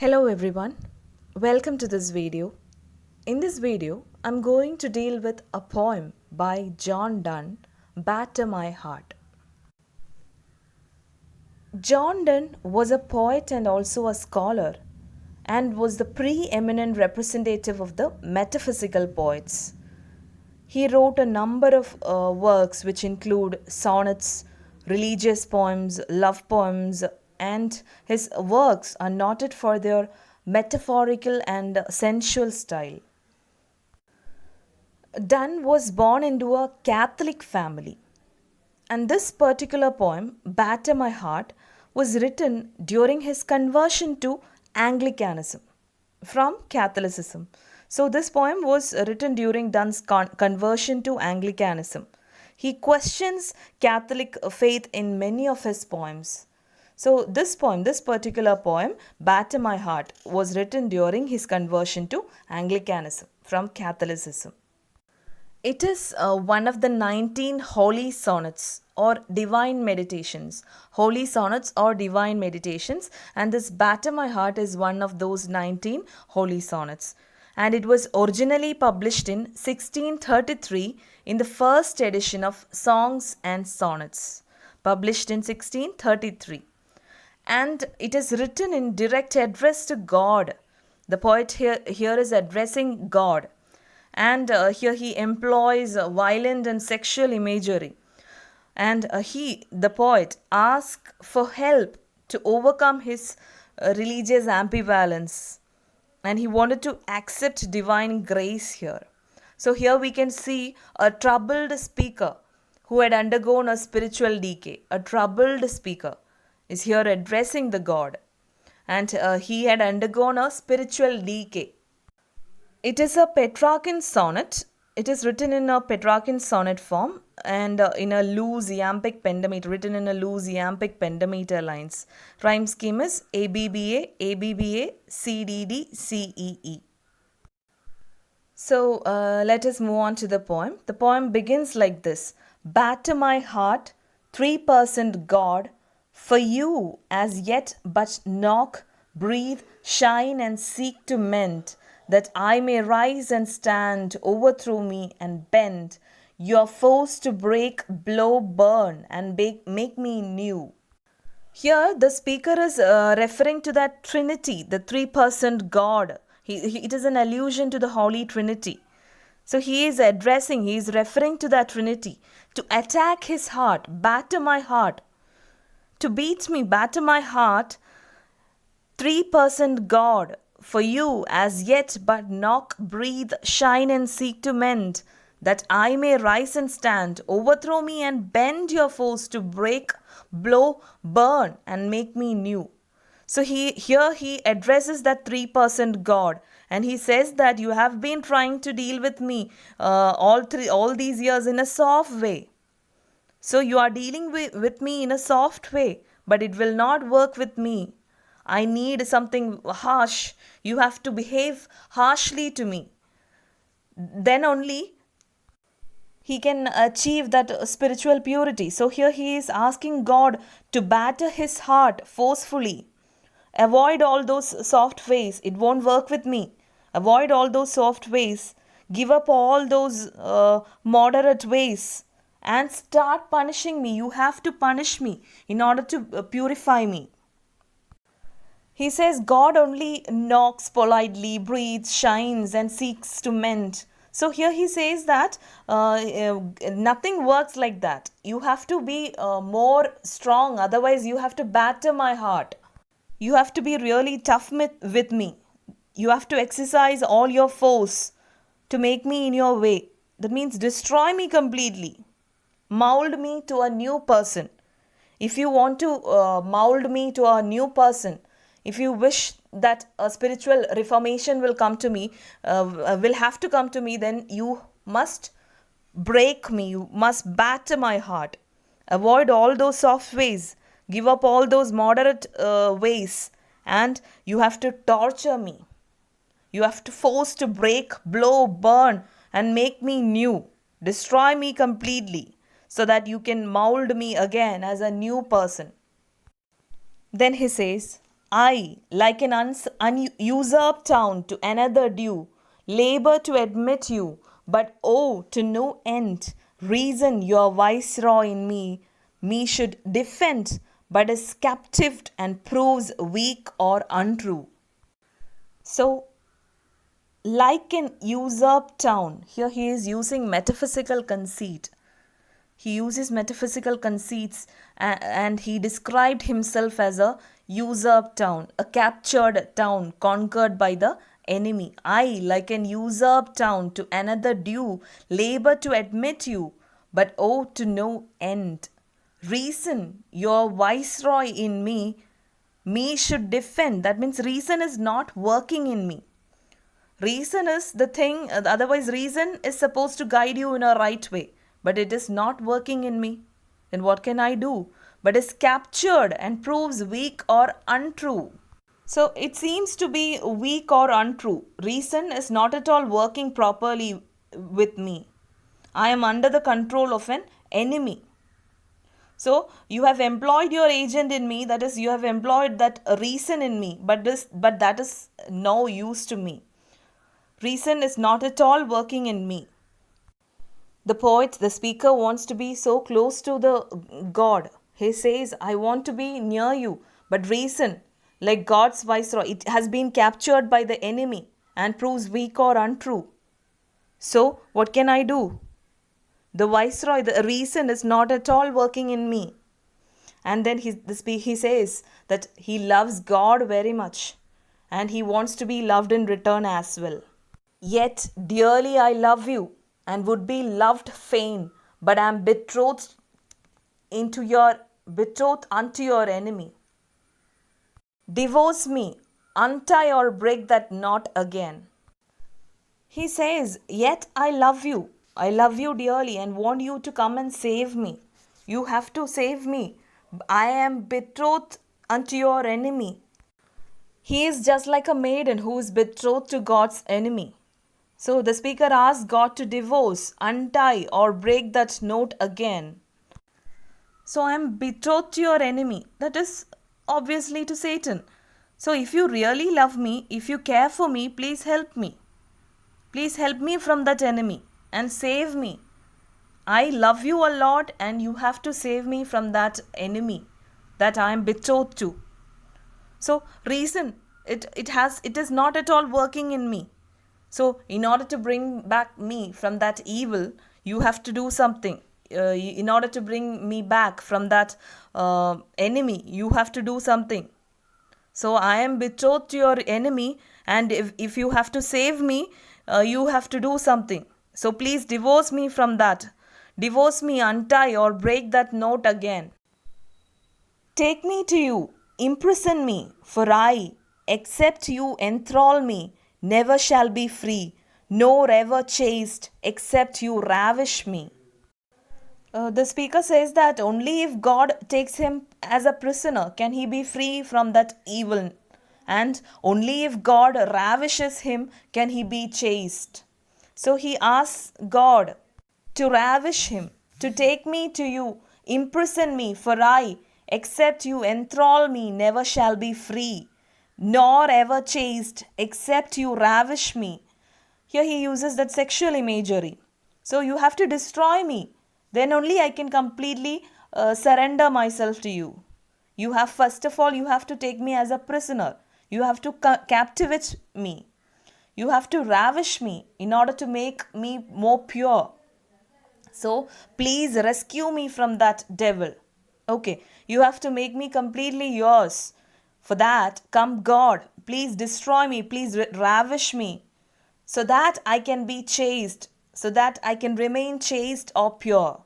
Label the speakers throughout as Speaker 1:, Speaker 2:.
Speaker 1: Hello everyone, welcome to this video. In this video, I'm going to deal with a poem by John Donne, Batter My Heart. John Donne was a poet and also a scholar and was the preeminent representative of the metaphysical poets. He wrote a number of works which include sonnets, religious poems, love poems, and his works are noted for their metaphorical and sensual style. Donne was born into a Catholic family, and this particular poem, Batter My Heart, was written during his conversion to Anglicanism from Catholicism. So, this poem was written during Donne's conversion to Anglicanism. He questions Catholic faith in many of his poems. So, this particular poem, Batter My Heart, was written during his conversion to Anglicanism from Catholicism. It is one of the 19 holy sonnets or divine meditations. Holy sonnets or divine meditations, and this Batter My Heart is one of those 19 holy sonnets. And it was originally published in 1633 in the first edition of Songs and Sonnets, published in 1633. And it is written in direct address to God. The poet here is addressing God, and here he employs violent and sexual imagery, and the poet asks for help to overcome his religious ambivalence, and he wanted to accept divine grace here. So here we can see a troubled speaker who had undergone a spiritual decay. A troubled speaker is here addressing the God, and he had undergone a spiritual decay. It is a Petrarchan sonnet. It is written in a Petrarchan sonnet form and in a loose iambic pentameter, written in a loose iambic pentameter lines. Rhyme scheme is ABBA, ABBA, CDD, CEE. So let us move on to the poem. The poem begins like this: Batter my heart, 3% God, for you as yet but knock, breathe, shine, and seek to mend, that I may rise and stand, overthrow me and bend. You are forced to break, blow, burn, and make me new. Here, the speaker is referring to that Trinity, the 3% God. It is an allusion to the Holy Trinity. So he is referring to that Trinity to attack his heart, batter my heart, to beat me, batter my heart. 3% God, for you as yet but knock, breathe, shine, and seek to mend, that I may rise and stand, overthrow me and bend your force to break, blow, burn, and make me new. So he addresses that 3% God, and he says that you have been trying to deal with me all these years in a soft way. So you are dealing with me in a soft way, but it will not work with me. I need something harsh. You have to behave harshly to me. Then only he can achieve that spiritual purity. So here he is asking God to batter his heart forcefully. Avoid all those soft ways. It won't work with me. Avoid all those soft ways. Give up all those moderate ways and start punishing me. You have to punish me in order to purify me. He says God only knocks politely, breathes, shines, and seeks to mend. So here he says that nothing works like that. You have to be more strong, otherwise, you have to batter my heart. You have to be really tough with me. You have to exercise all your force to make me in your way. That means destroy me completely. Mold me to a new person. If you want to mold me to a new person, if you wish that a spiritual reformation will come to me, will have to come to me, then you must break me. You must batter my heart. Avoid all those soft ways. Give up all those moderate ways. And you have to torture me. You have to force to break, blow, burn, and make me new. Destroy me completely so that you can mold me again as a new person. Then he says, I, like an usurped town to another due, labor to admit you, but oh, to no end. Reason your viceroy in me should defend, but is captive and proves weak or untrue. So, like an usurped town, here he is using metaphysical conceit. He uses metaphysical conceits and he described himself as a usurped town, a captured town conquered by the enemy. I, like an usurped town to another due, labor to admit you, but oh, to no end. Reason, your viceroy in me should defend. That means reason is not working in me. Reason is the thing, otherwise, reason is supposed to guide you in a right way, but it is not working in me. Then what can I do? But is captured and proves weak or untrue. So it seems to be weak or untrue. Reason is not at all working properly with me. I am under the control of an enemy. So you have employed your agent in me, that is, you have employed that reason in me, but that is no use to me. Reason is not at all working in me. The poet, the speaker, wants to be so close to the God. He says, I want to be near you. But reason, like God's viceroy, it has been captured by the enemy and proves weak or untrue. So, what can I do? The viceroy, the reason is not at all working in me. And then he says that he loves God very much and he wants to be loved in return as well. Yet dearly I love you and would be loved fain, but am betrothed unto your enemy. Divorce me, untie or break that knot again. He says, yet I love you dearly and want you to come and save me. You have to save me. I am betrothed unto your enemy. He is just like a maiden who is betrothed to God's enemy. So the speaker asks God to divorce, untie or break that knot again. So I am betrothed to your enemy. That is obviously to Satan. So if you really love me, if you care for me, please help me. Please help me from that enemy and save me. I love you a lot and you have to save me from that enemy that I am betrothed to. So reason, it is not at all working in me. So in order to bring back me from that evil, you have to do something. In order to bring me back from that enemy, you have to do something. So I am betrothed to your enemy, and if you have to save me, you have to do something. So please divorce me from that. Divorce me, untie or break that knot again. Take me to you, imprison me, for I, except you enthrall me, never shall be free, nor ever chaste, except you ravish me. The speaker says that only if God takes him as a prisoner can he be free from that evil, and only if God ravishes him can he be chaste. So he asks God to ravish him, to take me to you, imprison me, for I, except you enthrall me, never shall be free, nor ever chaste, except you ravish me. Here he uses that sexual imagery. So you have to destroy me. Then only I can completely surrender myself to you. You have, first of all, you have to take me as a prisoner. You have to captivate me. You have to ravish me in order to make me more pure. So please rescue me from that devil. Okay, you have to make me completely yours. For that, come God, please destroy me, please ravish me, so that I can be chaste, so that I can remain chaste or pure.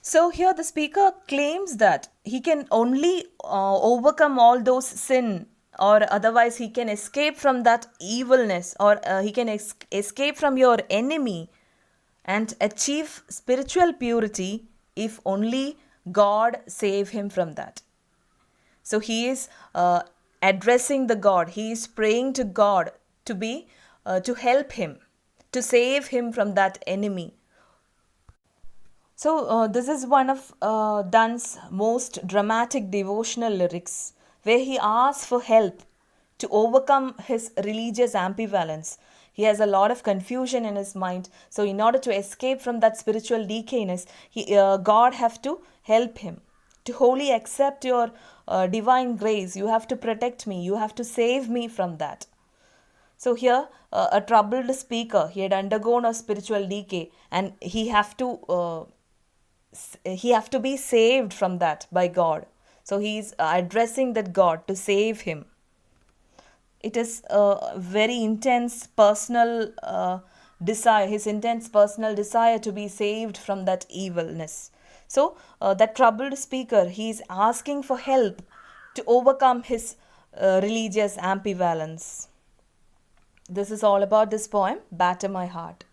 Speaker 1: So here the speaker claims that he can only overcome all those sin, or otherwise he can escape from that evilness, or he can escape from your enemy and achieve spiritual purity if only God save him from that. So he is addressing the God. He is praying to God to help him, to save him from that enemy. So this is one of Donne's most dramatic devotional lyrics. where he asks for help to overcome his religious ambivalence. He has a lot of confusion in his mind. So, in order to escape from that spiritual decayness, God have to help him to wholly accept your divine grace. You have to protect me. You have to save me from that. So here, a troubled speaker, he had undergone a spiritual decay, and he have to be saved from that by God. So he is addressing that God to save him. It is a very intense personal desire, his intense personal desire to be saved from that evilness. So that troubled speaker, he is asking for help to overcome his religious ambivalence. This is all about this poem, Batter My Heart.